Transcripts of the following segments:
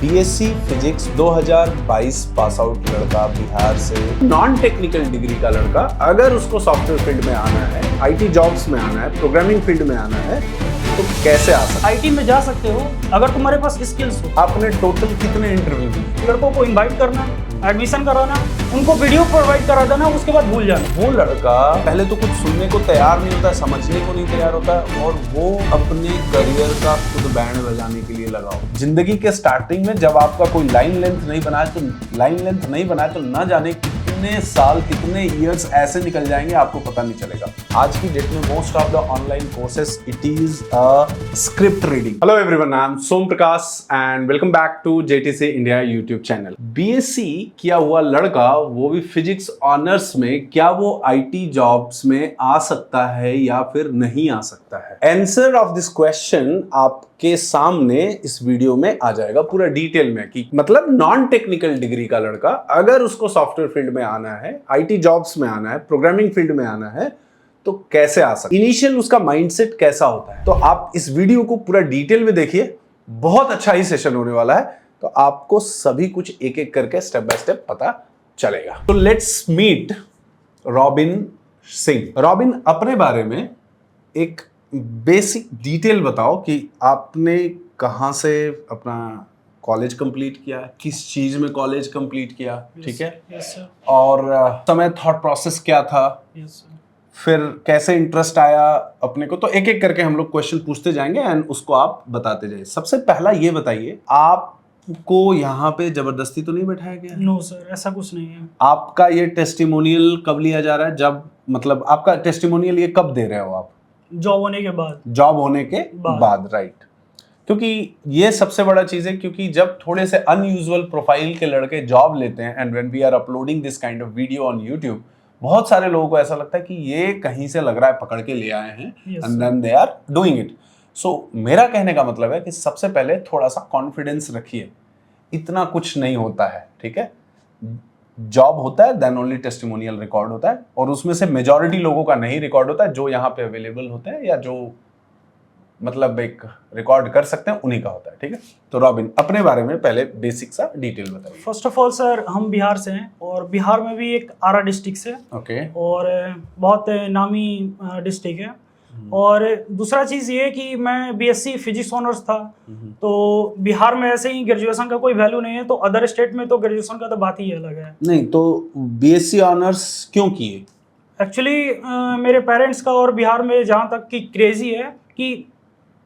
BSc physics 2022 pass out लड़का बिहार से, non technical degree का लड़का, अगर उसको सॉफ्टवेयर फील्ड में आना है, आईटी जॉब्स में आना है, प्रोग्रामिंग फील्ड में आना है, तो कैसे आ सकते? आईटी में जा सकते हो अगर तुम्हारे पास स्किल्स हो। आपने टोटल कितने इंटरव्यू दिए? लड़कों को इनवाइट करना, एडमिशन कराना, उनको वीडियो प्रोवाइड करा देना, उसके बाद भूल जाना। वो लड़का पहले तो कुछ सुनने को तैयार नहीं होता, समझने को नहीं तैयार होता, और वो अपने करियर का खुद बैंड बजाने के लिए लगाओ। जिंदगी के स्टार्टिंग में जब आपका कोई लाइन लेंथ नहीं बनाए तो ना जाने कितने साल, कितने ईयर्स ऐसे निकल जाएंगे, आपको पता नहीं चलेगा। आज की डेट में most of the online courses it is a script reading. Hello everyone, I am Som Prakash and welcome back to JTC India YouTube channel. BSc किया हुआ लड़का, वो भी फिजिक्स ऑनर्स में, क्या वो आईटी जॉब्स में आ सकता है या फिर नहीं आ सकता है? आंसर ऑफ दिस क्वेश्चन आपके सामने इस वीडियो में आ जाएगा पूरा डिटेल में, कि मतलब नॉन टेक्निकल डिग्री का लड़का अगर उसको सॉफ्टवेयर फील्ड में आना है, आईटी जॉब्स में आना है, प्रोग्रामिंग फील्ड में आना है, तो कैसे आ सकता है, इनिशियल उसका माइंडसेट कैसा होता है। तो आप इस वीडियो को पूरा डिटेल में देखिए, बहुत अच्छा ही सेशन होने वाला है, तो आपको सभी कुछ एक एक करके स्टेप बाय स्टेप पता चलेगा। तो let's meet Robin Singh. Robin, अपने बारे में एक बेसिक डिटेल बताओ कि आपने कहाँ से अपना कॉलेज कंप्लीट किया, किस चीज में कॉलेज कंप्लीट किया, ठीक है? Yes sir. और समय थॉट प्रोसेस क्या था, यस सर। फिर कैसे इंटरेस्ट आया अपने को, तो एक एक करके हम लोग क्वेश्चन पूछते जाएंगे एंड उसको आप बताते जाइए। सबसे पहला ये बताइए, आपको यहाँ पे जबरदस्ती तो नहीं बैठाया गया? नो सर, ऐसा कुछ नहीं है। आपका ये टेस्टिमोनियल कब लिया जा रहा है? जब मतलब आपका टेस्टिमोनियल ये कब दे रहे हो आप? जॉब होने के बाद। जॉब होने के बाद, राइट। क्योंकि ये सबसे बड़ा चीज है, क्योंकि जब थोड़े से अनयूजुअल प्रोफाइल के लड़के जॉब लेते हैं and when we are uploading this kind of video on YouTube, बहुत सारे लोगों को ऐसा लगता है कि ये कहीं से लग रहा है पकड़ के ले आए हैं and then they are doing it. So मेरा कहने का मतलब है कि सबसे पहले थोड़ा सा कॉन्फिडेंस रखिए, इतना कुछ नहीं होता है, ठीक है? जॉब होता है देन ओनली टेस्टिमोनियल रिकॉर्ड होता है, और उसमें से मेजॉरिटी लोगों का नहीं रिकॉर्ड होता है। जो यहाँ पे अवेलेबल होते हैं या जो मतलब एक रिकॉर्ड कर सकते हैं, उन्हीं का होता है, ठीक है? तो रॉबिन, अपने बारे में पहले बेसिक सा डिटेल बताइए। फर्स्ट ऑफ ऑल सर, हम बिहार से हैं और बिहार में भी एक आरा डिस्ट्रिक्ट से, ओके। और बहुत नामी डिस्ट्रिक्ट है। और दूसरा चीज़ ये कि मैं बीएससी फिजिक्स ऑनर्स था, तो बिहार में ऐसे ही ग्रेजुएशन का कोई वैल्यू नहीं है, तो अदर स्टेट में तो ग्रेजुएशन का तो बात ही अलग है। नहीं तो बीएससी ऑनर्स क्यों किए? एक्चुअली मेरे पेरेंट्स का और बिहार में जहाँ तक कि क्रेजी है कि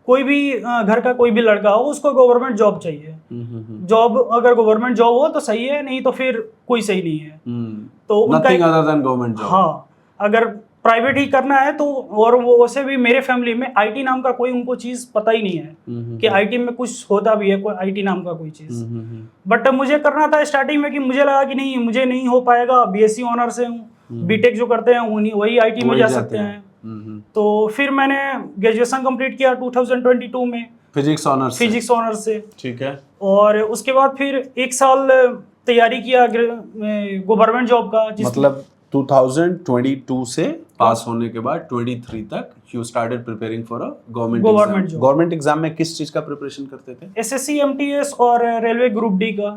कोई भी घर का कोई भी लड़का हो, उसको गवर्नमेंट जॉब चाहिए। जॉब अगर गवर्नमेंट जॉब हो तो सही है, नहीं तो फिर कोई सही नहीं है। तो उनका nothing other than government job. हाँ, अगर प्राइवेट ही करना है तो, और वो वैसे भी मेरे फैमिली में आईटी नाम का कोई उनको चीज पता ही नहीं है कि आईटी में कुछ होता भी है, कोई आईटी नाम का कोई चीज। बट मुझे करना था स्टार्टिंग में, कि मुझे लगा कि नहीं, मुझे नहीं हो पाएगा, बीएससी ऑनर से हूँ, बीटेक जो करते हैं वही आईटी में जा सकते हैं। तो फिर मैंने ग्रेजुएशन कंप्लीट किया 2022 में फिजिक्स ऑनर्स से, ठीक है। और उसके बाद फिर एक साल तैयारी किया गवर्नमेंट जॉब का। मतलब 2022 से पास होने के बाद 23 तक you started preparing for a government job. Government exam में किस चीज का प्रिपरेशन करते थे? एसएससी, एमटीएस और रेलवे ग्रुप डी का।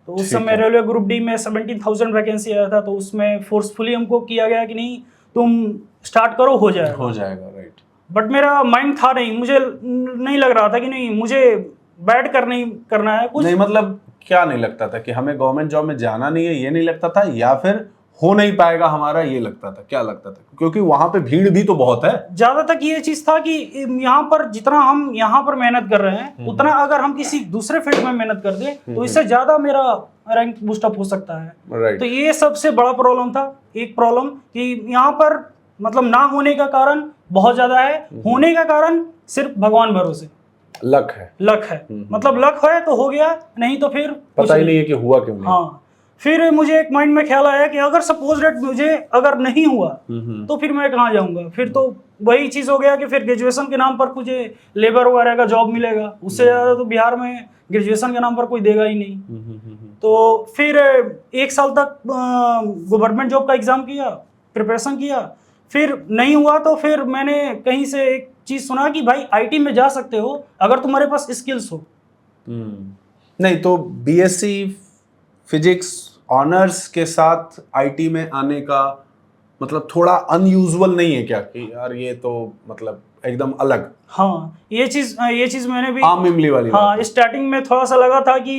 तो उस समय रेलवे ग्रुप डी में 17,000 वैकेंसी आया था, तो उसमें फोर्सफुली हमको किया गया कि नहीं, तुम स्टार्ट करो, हो जाएगा, राइट। बट मेरा माइंड था नहीं, मुझे नहीं लग रहा था कि नहीं, मुझे बैठ कर नहीं करना है कुछ। नहीं मतलब क्या नहीं लगता था? कि हमें गवर्नमेंट जॉब में जाना नहीं है, ये नहीं लगता था, या फिर हो नहीं पाएगा हमारा, ये लगता था? क्या लगता था? क्योंकि वहां पे भीड़ भी तो बहुत है। ज्यादा तक ये चीज था कि यहाँ पर जितना हम यहाँ पर मेहनत कर रहे हैं, उतना अगर हम किसी दूसरे फील्ड में मेहनत कर दें तो इससे ज्यादा मेरा रैंक बूस्टअप हो सकता है। राइट। तो ये सबसे बड़ा प्रॉब्लम था। एक प्रॉब्लम कि यहाँ पर मतलब ना होने का कारण बहुत ज्यादा है, होने का कारण सिर्फ भगवान भरोसे, लक है। मतलब लक है तो हो गया, नहीं तो फिर पता ही नहीं है कि हुआ क्यों नहीं। हाँ, फिर मुझे एक माइंड में ख्याल आया कि अगर सपोज डेट मुझे अगर नहीं हुआ तो फिर मैं कहाँ जाऊंगा? फिर तो वही चीज हो गया कि फिर ग्रेजुएशन के नाम पर मुझे लेबर वगैरह का जॉब मिलेगा, उससे ज्यादा तो बिहार में ग्रेजुएशन के नाम पर कोई देगा ही नहीं। तो फिर एक साल तक गवर्नमेंट जॉब का एग्जाम किया, प्रिपरेशन किया, फिर नहीं हुआ तो फिर मैंने कहीं से एक चीज सुना कि भाई आईटी में जा सकते हो अगर तुम्हारे पास स्किल्स हो। नहीं तो बीएससी फिजिक्स ऑनर्स के साथ आईटी में आने का मतलब थोड़ा अनयूजुअल नहीं है क्या कि यार ये तो मतलब एकदम अलग? हाँ, ये चीज़ मैंने भी आम इमली वाली बात हाँ है। स्टार्टिंग में थोड़ा सा लगा था कि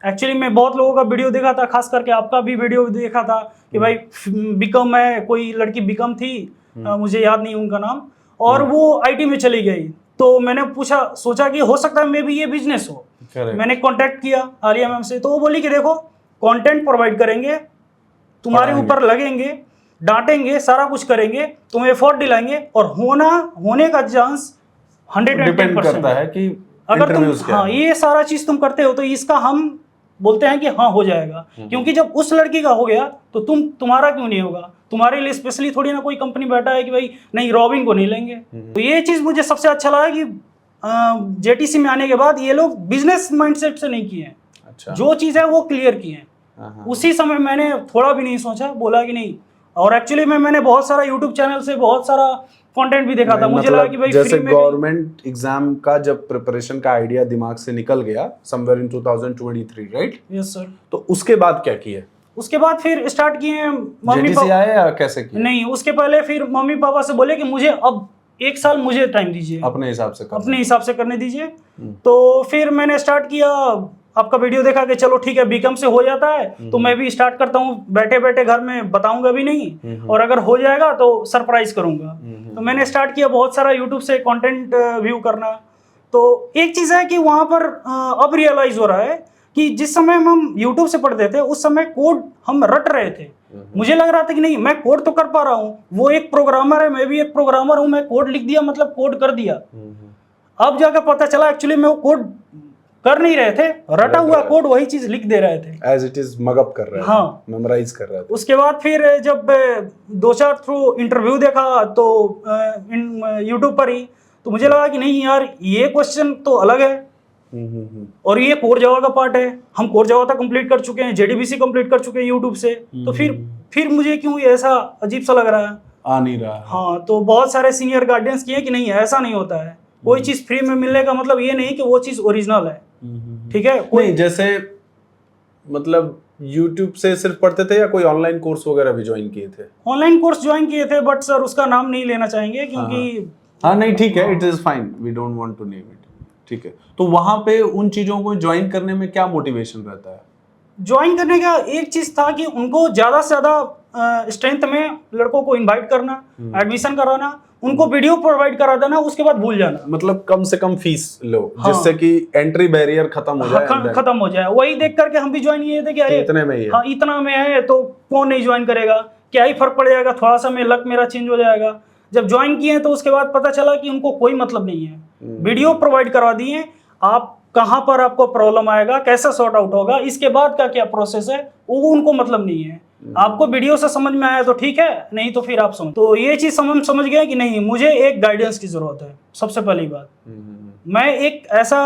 एक्चुअली मैं बहुत लोगों का वीडियो देखा था, खास करके आपका भी वीडियो देखा था कि भाई बीकॉम में कोई लड़की बीकॉम थी, मुझे याद नहीं उनका नाम, और वो आईटी में चली गई। तो मैंने सोचा कि हो सकता है मे भी ये बिजनेस हो। Correct. मैंने कांटेक्ट किया आलिया मैम से, तो वो बोली कि देखो कंटेंट प्रोवाइड करेंगे, तुम्हारे पढ़ाएंगे। ऊपर लगेंगे, डांटेंगे, सारा कुछ करेंगे, तुम्हें एफर्ट दिलाएंगे, और होने का चांस 110% डिपेंड करता है कि अगर तुम इंटरव्यूज क्या हाँ है। ये सारा चीज तुम करते हो तो इसका हम बोलते हैं कि हाँ हो जाएगा। क्योंकि जब उस लड़की का हो गया तो तुम्हारा क्यों नहीं होगा? तुम्हारे लिए स्पेशली थोड़ी ना कोई कंपनी बैठा है कि भाई नहीं रॉबिंग को नहीं लेंगे। तो ये चीज मुझे सबसे अच्छा लगा कि जेटीसी में आने के बाद ये लोग बिजनेस माइंडसेट से नहीं किए हैं। अच्छा। जो चीज है वो क्लियर किए हैं। हाँ। उसी समय मैंने थोड़ा भी नहीं सोचा, बोला कि नहीं। और एक्चुअली मैंने बहुत सारा यूट्यूब चैनल से बहुत सारा कंटेंट भी देखा था, मुझे लगा कि भाई जैसे फ्री में गवर्नमेंट एग्जाम का जब प्रिपरेशन का आइडिया दिमाग से निकल गया somewhere in 2023 right? Yes sir. तो उसके बाद क्या किए? उसके बाद फिर स्टार्ट किए मम्मी जेटीसी पापा आए या कैसे किए? नहीं, उसके पहले फिर मम्मी पापा से बोले कि मुझे अब 1 साल मुझे टाइम दीजिए, अपने हिसाब से अपने हिसाब से करने दीजिए। तो फिर मैंने स्टार्ट किया, आपका वीडियो देखा कि चलो ठीक है बीकॉम से हो जाता है तो मैं भी स्टार्ट करता हूँ, बैठे बैठे घर में बताऊंगा भी नहीं, और अगर हो जाएगा तो सरप्राइज करूंगा। तो मैंने स्टार्ट किया बहुत सारा यूट्यूब से कंटेंट व्यू करना। तो एक चीज़ है कि वहाँ पर अब रियलाइज हो रहा है कि जिस समय हम यूट्यूब से पढ़ते थे उस समय कोड हम रट रहे थे। मुझे लग रहा था कि नहीं मैं कोड तो कर पा रहा हूँ, वो एक प्रोग्रामर है, मैं भी एक प्रोग्रामर हूँ, मैं कोड लिख दिया मतलब कोड कर दिया। अब जाकर पता चला एक्चुअली मैं वो कोड कर नहीं रहे थे, रटा हुआ कोड वही चीज लिख दे रहे थे, एज इट इज मगअप कर रहे थे, हाँ मेमोराइज कर रहे थे। उसके बाद फिर जब 2-4 थ्रू इंटरव्यू देखा तो यूट्यूब पर ही, तो मुझे लगा कि नहीं यार ये क्वेश्चन तो अलग है, और ये कोर जावा का पार्ट है, हम कोर जावा तक कंप्लीट कर चुके हैं, जेडीबीसी कंप्लीट कर चुके हैं यूट्यूब से, तो फिर मुझे क्यों ये ऐसा अजीब सा लग रहा है, आ नहीं रहा है। हाँ तो बहुत सारे सीनियर गार्डियंस किए कि नहीं ऐसा नहीं होता है, कोई चीज फ्री में मिलने का मतलब ये नहीं कि वो चीज ओरिजिनल है, ठीक है। नहीं जैसे मतलब YouTube से सिर्फ पढ़ते थे या कोई ऑनलाइन कोर्स वगैरह भी ज्वाइन किए थे? ऑनलाइन कोर्स ज्वाइन किए थे, बट सर उसका नाम नहीं लेना चाहेंगे क्योंकि हाँ नहीं ठीक है, it is fine, we don't want to name it, ठीक है। तो वहां पे उन चीजों को ज्वाइन करने में क्या मोटिवेशन रहता है? ज्वाइन करने का एक चीज था कि उनको ज्यादा से ज्यादा स्ट्रेंथ में लड़कों को इनवाइट करना, एडमिशन कराना, उनको वीडियो प्रोवाइड करा देना, उसके बाद भूल जाना, मतलब कम से कम फीस लो, हाँ, जिससे कि एंट्री बैरियर खत्म हो जाए, खत्म हो जाए। वही देख करके हम भी ज्वाइन किए थे कि अरे इतने में ही है, हाँ इतना में है तो कौन नहीं ज्वाइन करेगा, क्या ही फर्क पड़ जाएगा, थोड़ा सा में लक मेरा चेंज हो जाएगा। जब ज्वाइन किए तो उसके बाद पता चला कि उनको कोई मतलब नहीं है, वीडियो प्रोवाइड करवा दिए, आप कहाँ पर आपको प्रॉब्लम आएगा, कैसे सॉर्ट आउट होगा, इसके बाद का क्या प्रोसेस है वो उनको मतलब नहीं है। आपको वीडियो से समझ में आया तो ठीक है, नहीं तो फिर आप समझ। तो ये चीज समझ गए कि नहीं मुझे एक गाइडेंस की जरूरत है। सबसे पहली बात, मैं एक ऐसा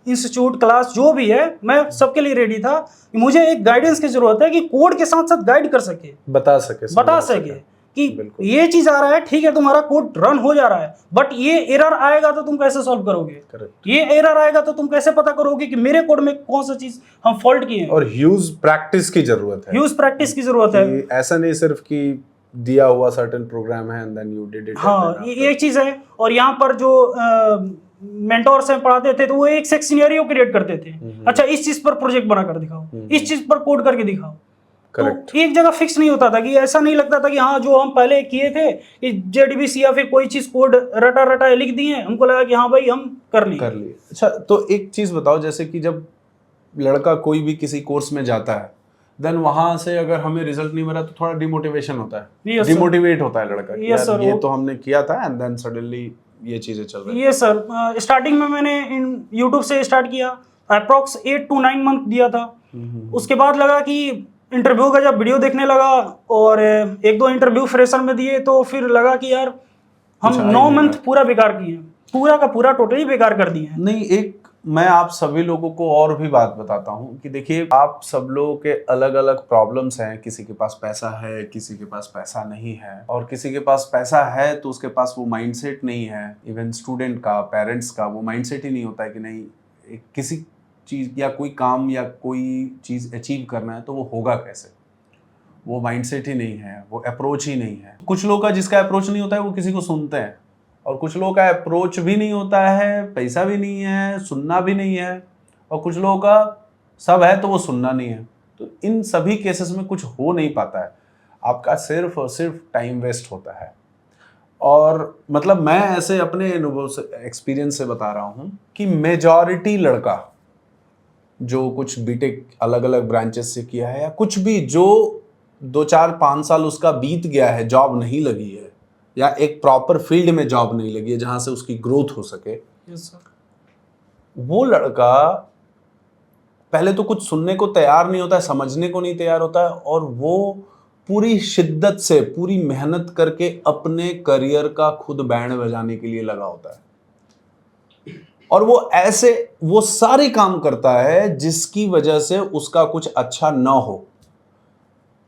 इंस्टीट्यूट क्लास जो भी है मैं सबके लिए रेडी था कि मुझे एक गाइडेंस की जरूरत है कि कोड के साथ साथ गाइड कर सके, बता सके कि ये चीज आ रहा है, ठीक है तुम्हारा कोड रन हो जा रहा है, बट ये एरर आएगा तो तुम कैसे सॉल्व करोगे, करेक्ट, ये एरर आएगा तो तुम कैसे पता करोगे कि मेरे कोड में कौन सा चीज हम फॉल्ट किए हैं। और ह्यूज प्रैक्टिस की जरूरत है, ऐसा नहीं सिर्फ कि दिया हुआ सर्टेन प्रोग्राम है and then you did it. हाँ ये एक चीज है। और यहाँ पर जो मेंटोर्स हैं पढ़ाते थे तो वो एक से एक सिनेरियो क्रिएट करते थे, अच्छा इस चीज पर प्रोजेक्ट बना कर दिखाओ, इस चीज पर कोड करके दिखाओ। Correct. तो एक जगह फिक्स नहीं होता था कि ऐसा नहीं लगता था कि हाँ जो हम पहले किए थे कि जेडीबीसी या फिर कोई चीज कोड रटा लिख दिए, हमको लगा कि हाँ भाई हम कर लिए। अच्छा तो एक चीज बताओ, जैसे कि जब लड़का कोई भी किसी कोर्स में जाता है देन वहां से अगर हमें रिजल्ट नहीं मिला तो थोड़ा डिमोटिवेशन होता है, डिमोटिवेट होता है लड़का, यार ये तो हमने किया था एंड देन सडनली ये चीजें चल रही है। ये सर स्टार्टिंग में मैंने यूट्यूब से स्टार्ट किया, अप्रॉक्स 8 to 9 मंथ दिया था। उसके बाद लगा कि इंटरव्यू का जब वीडियो देखने लगा और 1-2 इंटरव्यू फ्रेशर में दिए तो फिर लगा कि यार हम 9 मंथ पूरा बेकार किए, पूरा का पूरा टोटली बेकार कर दिए। नहीं, एक मैं आप सभी लोगों को और भी बात बताता हूँ कि देखिए आप सब लोगों के अलग अलग प्रॉब्लम्स हैं, किसी के पास पैसा है, किसी के पास पैसा नहीं है, और किसी के पास पैसा है तो उसके पास वो माइंडसेट नहीं है, इवन स्टूडेंट का, पेरेंट्स का वो माइंडसेट ही नहीं होता है कि नहीं किसी चीज़ या कोई काम या कोई चीज़ अचीव करना है तो वो होगा कैसे, वो माइंडसेट ही नहीं है, वो अप्रोच ही नहीं है। कुछ लोग का जिसका अप्रोच नहीं होता है वो किसी को सुनते हैं, और कुछ लोगों का अप्रोच भी नहीं होता है, पैसा भी नहीं है, सुनना भी नहीं है, और कुछ लोगों का सब है तो वो सुनना नहीं है। तो इन सभी केसेस में कुछ हो नहीं पाता है, आपका सिर्फ और सिर्फ टाइम वेस्ट होता है। और मतलब मैं ऐसे अपने अनुभव से, एक्सपीरियंस से बता रहा हूँ कि मेजॉरिटी लड़का जो कुछ बीटेक अलग अलग ब्रांचेस से किया है या कुछ भी, जो 2-4-5 साल उसका बीत गया है, जॉब नहीं लगी है या एक प्रॉपर फील्ड में जॉब नहीं लगी है जहाँ से उसकी ग्रोथ हो सके, वो लड़का पहले तो कुछ सुनने को तैयार नहीं होता है, समझने को नहीं तैयार होता है, और वो पूरी शिद्दत से पूरी मेहनत करके अपने करियर का खुद बैंड बजाने के लिए लगा होता है, और वो सारे काम करता है जिसकी वजह से उसका कुछ अच्छा ना हो।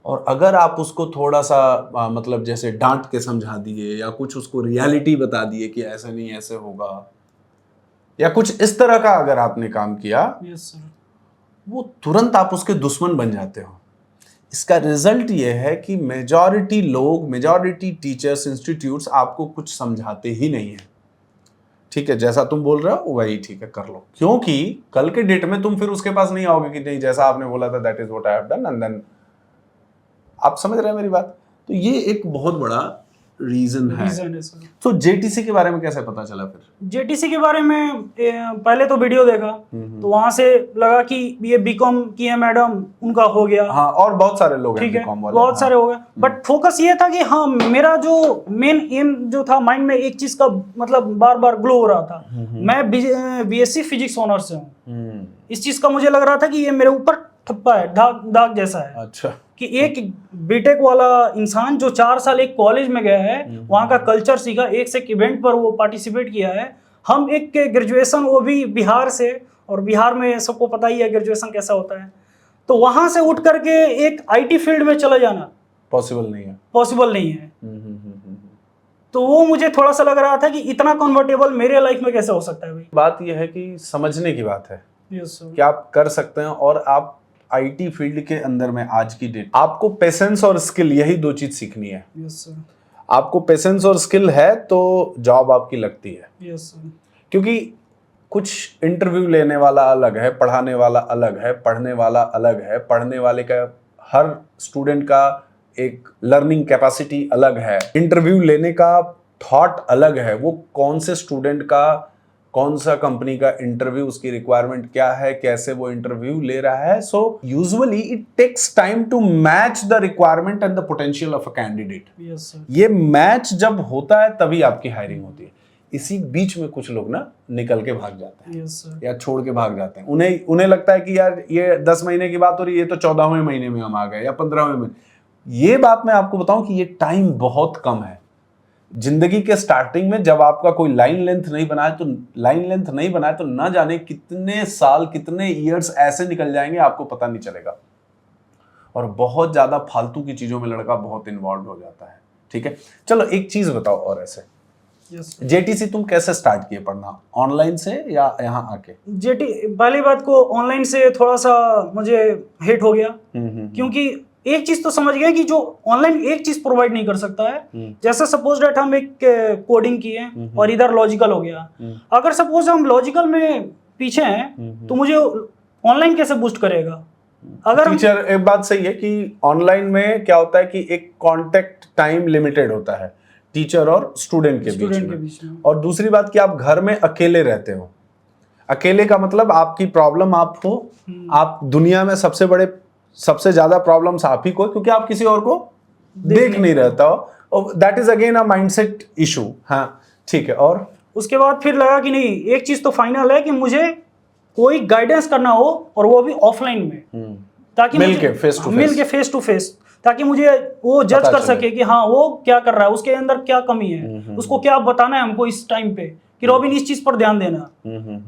और अगर आप उसको थोड़ा सा मतलब जैसे डांट के समझा दिए या कुछ उसको रियलिटी बता दिए कि ऐसा नहीं ऐसे होगा, या कुछ इस तरह का अगर आपने काम किया, वो तुरंत आप उसके दुश्मन बन जाते हो। इसका रिजल्ट ये है कि मेजॉरिटी लोग, मेजॉरिटी टीचर्स, इंस्टीट्यूट्स आपको कुछ समझाते ही नहीं है। ठीक है, जैसा तुम बोल रहे हो वही ठीक है, कर लो, क्योंकि कल के डेट में तुम फिर उसके पास नहीं आओगे कि नहीं जैसा आपने बोला था that is what I have done, and then आप समझ रहे हैं मेरी बात। तो ये एक बहुत बड़ा रीजन है। तो जेटीसी के बारे में कैसे पता चला फिर? जेटीसी के बारे में पहले तो वीडियो देखा, तो वहां से लगा कि ये बीकॉम की है मैडम, उनका हो गया। हाँ, और बहुत सारे लोग हैं बीकॉम वाले, बहुत सारे हो गए, बट फोकस ये था कि हाँ, मेरा जो मेन एम जो था माइंड में एक चीज का मतलब बार बार ग्लो हो रहा था। मैं बीएससी फिजिक्स ऑनर से हूँ, इस चीज का मुझे लग रहा था कि ये मेरे ऊपर ठप्पा है, दाग जैसा है। अच्छा, कि एक बीटेक वाला इंसान जो 4 साल एक कॉलेज में गया है, वहाँ का कल्चर सीखा, एक से एक इवेंट पर वो पार्टिसिपेट किया है। हम एक ग्रेजुएशन, वो भी बिहार से, और बिहार में सबको पता ही है ग्रेजुएशन कैसा होता है, तो वहाँ से उठ करके एक आईटी फील्ड में चला जाना पॉसिबल नहीं है। तो वो मुझे थोड़ा सा लग रहा था कि इतना कन्वर्टेबल मेरे लाइफ में कैसे हो सकता है भाई। बात यह है कि समझने की बात है कि आप कर सकते हैं, और आप आईटी फील्ड के अंदर में आज की डेट आपको पेशेंस और स्किल, यही दो चीज सीखनी है। आपको पेशेंस और स्किल है तो जॉब आपकी लगती है। क्योंकि कुछ इंटरव्यू लेने वाला अलग है, पढ़ाने वाला अलग है, पढ़ने वाला अलग है, पढ़ने वाले का, हर स्टूडेंट का एक लर्निंग कैपेसिटी अलग है, इंटरव्यू लेने का थॉट अलग है, वो कौन से स्टूडेंट का, कौन सा कंपनी का इंटरव्यू, उसकी रिक्वायरमेंट क्या है, कैसे वो इंटरव्यू ले रहा है। So usually it takes time to match the requirement and the potential of a candidate. ये मैच जब होता है तभी आपकी हायरिंग होती है। इसी बीच में कुछ लोग ना निकल के भाग जाते हैं, या छोड़ के भाग जाते हैं। उन्हें लगता है कि यार ये 10 महीने की बात हो रही है, ये तो 14वें महीने में हम आ गए या 15वें में। ये बात मैं आपको बताऊं कि ये टाइम बहुत कम है। जिंदगी के स्टार्टिंग में जब आपका कोई लाइन लेंथ नहीं बनाए तो ना जाने कितने साल, कितने ईयर्स ऐसे निकल जाएंगे, आपको पता नहीं चलेगा। और बहुत ज्यादा फालतू की चीजों में लड़का बहुत इन्वॉल्व हो जाता है। ठीक है, चलो एक चीज बताओ और ऐसे, जेटीसी तुम कैसे स्टार्ट किए पढ़ना, ऑनलाइन से या यहाँ आके? पहली बात को ऑनलाइन से थोड़ा सा मुझे हेट हो गया, क्योंकि एक चीज तो समझ गया कि जो ऑनलाइन एक चीज प्रोवाइड नहीं कर सकता है। जैसे सपोज डेट हम एक कोडिंग किए और इधर लॉजिकल हो गया, अगर सपोज हम लॉजिकल में पीछे हैं तो मुझे ऑनलाइन कैसे बूस्ट करेगा? अगर टीचर, एक बात सही है कि ऑनलाइन में क्या होता है कि एक कांटेक्ट टाइम लिमिटेड होता है टीचर और स्टूडेंट के बीच में। और दूसरी बात कि आप घर में अकेले रहते हो। अकेले का मतलब आपकी प्रॉब्लम आप हो, आप दुनिया में सबसे ज्यादा प्रॉब्लम्स आप ही को, क्योंकि आप किसी और को देख नहीं रहता हो। That is again a mindset issue. हाँ ठीक है, और उसके बाद फिर लगा कि नहीं, एक चीज तो फाइनल है कि मुझे कोई गाइडेंस करना हो, और वो भी ऑफलाइन में, ताकि मिलके फेस टू फेस, ताकि मुझे वो जज कर सके कि हाँ वो क्या कर रहा है, उसके अंदर क्या कमी है, उसको क्या बताना है हमको इस टाइम पे, कि रॉबिन इस चीज पर ध्यान देना।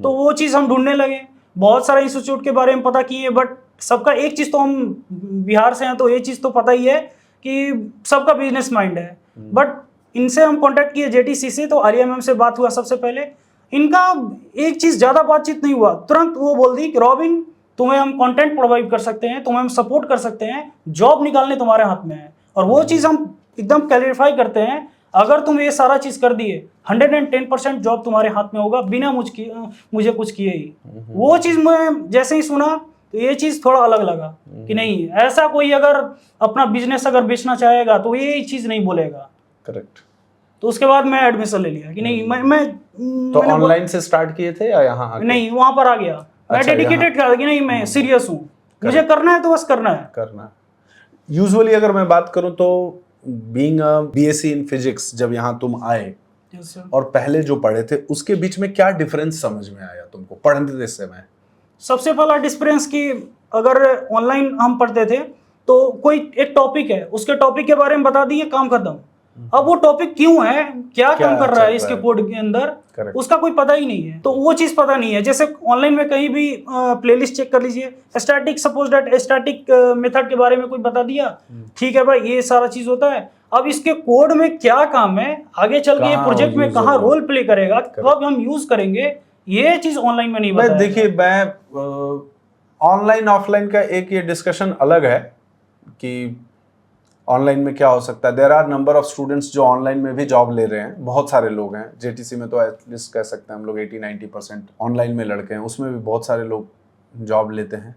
तो वो चीज हम ढूंढने लगे, बहुत सारे इंस्टीट्यूट के बारे में पता किए, बट सबका एक चीज तो, हम बिहार से हैं तो ये चीज तो पता ही है कि सबका बिजनेस माइंड है। बट इनसे हम कांटेक्ट किए जेटीसी से, तो आर्या मैम से बात हुआ सबसे पहले। इनका एक चीज ज्यादा बातचीत नहीं हुआ, तुरंत वो बोल दी कि रॉबिन तुम्हें हम कंटेंट प्रोवाइड कर सकते हैं, तुम्हें हम सपोर्ट कर सकते हैं, जॉब निकालने तुम्हारे हाथ में है। और वो चीज हम एकदम क्लैरिफाई करते हैं, अगर तुम ये सारा चीज कर दिए 110% जॉब तुम्हारे हाथ में होगा बिना मुझे कुछ किए ही। वो चीज मैं जैसे ही सुना तो ये चीज थोड़ा अलग लगा कि नहीं, ऐसा कोई अगर अपना बिजनेस अगर बेचना चाहेगा तो ये चीज नहीं बोलेगा। करेक्ट। तो उसके बाद मैं एडमिशन ले लिया कि नहीं, मैं तो ऑनलाइन से स्टार्ट किए थे या यहाँ आके? नहीं, वहां पर आ गया। मैं अच्छा, डेडिकेटेड था कि नहीं मैं सीरियस हूँ, मुझे करना है तो बस करना है। यूजुअली अगर मैं बात करूं तो being a BSc in physics, जब यहाँ तुम आए और पहले जो पढ़े थे उसके बीच में क्या डिफरेंस समझ में आया तुमको पढ़ने से में? सबसे पहला डिफरेंस कि अगर ऑनलाइन हम पढ़ते थे तो कोई एक टॉपिक है, उसके टॉपिक के बारे में बता दिए, काम खत्म। अब वो टॉपिक क्यों है, क्या काम कर रहा है इसके कोड के अंदर, उसका कोई पता ही नहीं है। तो वो चीज पता नहीं है। जैसे ऑनलाइन में कहीं भी प्लेलिस्ट चेक कर लीजिए, static suppose that static method के बारे में कोई बता दिया, ठीक है भाई ये सारा चीज होता है। अब इसके कोड में क्या काम है, आगे चल के ये प्रोजेक्ट में कहाँ रोल प्ले करेगा, कब हम यूज करेंगे, ये चीज ऑनलाइन में नहीं बताया। देखिए, मैं ऑनलाइन ऑफलाइन का एक ये डिस्कशन अलग है कि ऑनलाइन में क्या हो सकता है। There are number of students जो ऑनलाइन में भी जॉब ले रहे हैं, बहुत सारे लोग हैं। जेटीसी में तो एटलीस्ट कह सकते हैं हम लोग 80-90% ऑनलाइन में लड़के हैं, उसमें भी बहुत सारे लोग जॉब लेते हैं।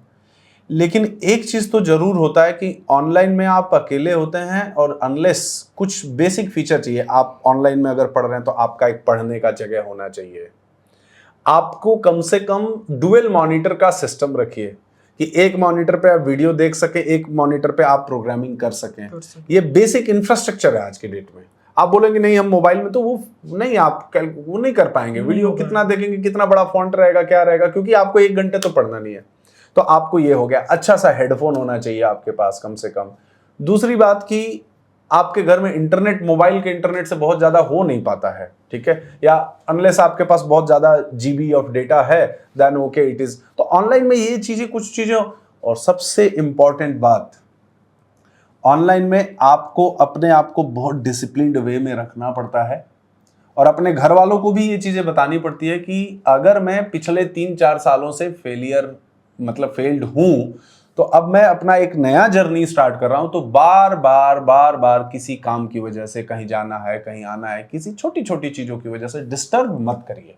लेकिन एक चीज़ तो ज़रूर होता है कि ऑनलाइन में आप अकेले होते हैं, और अनलेस कुछ बेसिक फीचर चाहिए। आप ऑनलाइन में अगर पढ़ रहे हैं तो आपका एक पढ़ने का जगह होना चाहिए। आपको कम से कम डुअल मॉनिटर का सिस्टम रखिए कि एक मॉनिटर पे आप वीडियो देख सके, एक मॉनिटर पे आप प्रोग्रामिंग कर सकें। ये बेसिक इंफ्रास्ट्रक्चर है आज के डेट में। आप बोलेंगे नहीं हम मोबाइल में, तो वो नहीं, आप वो नहीं कर पाएंगे। वीडियो कितना देखेंगे, कितना बड़ा फॉन्ट रहेगा, क्या रहेगा, क्योंकि आपको 1 घंटे तो पढ़ना नहीं है। तो आपको ये हो गया। अच्छा सा हेडफोन होना चाहिए आपके पास कम से कम। दूसरी बात कि आपके घर में इंटरनेट, मोबाइल के इंटरनेट से बहुत ज्यादा हो नहीं पाता है, ठीक है, या अनलेस आपके पास बहुत ज्यादा जीबी ऑफ डेटा है, देन ओके इट इज। तो ऑनलाइन में ये चीजें, कुछ चीजें। और सबसे इंपॉर्टेंट बात, ऑनलाइन में आपको अपने आप को बहुत डिसिप्लिन्ड वे में रखना पड़ता है, और अपने घर वालों को भी ये चीजें बतानी पड़ती है कि अगर मैं पिछले 3-4 सालों से फेल्ड हूं, तो अब मैं अपना एक नया जर्नी स्टार्ट कर रहा हूं, तो बार बार किसी काम की वजह से कहीं जाना है, कहीं आना है, किसी छोटी छोटी चीजों की वजह से डिस्टर्ब मत करिए।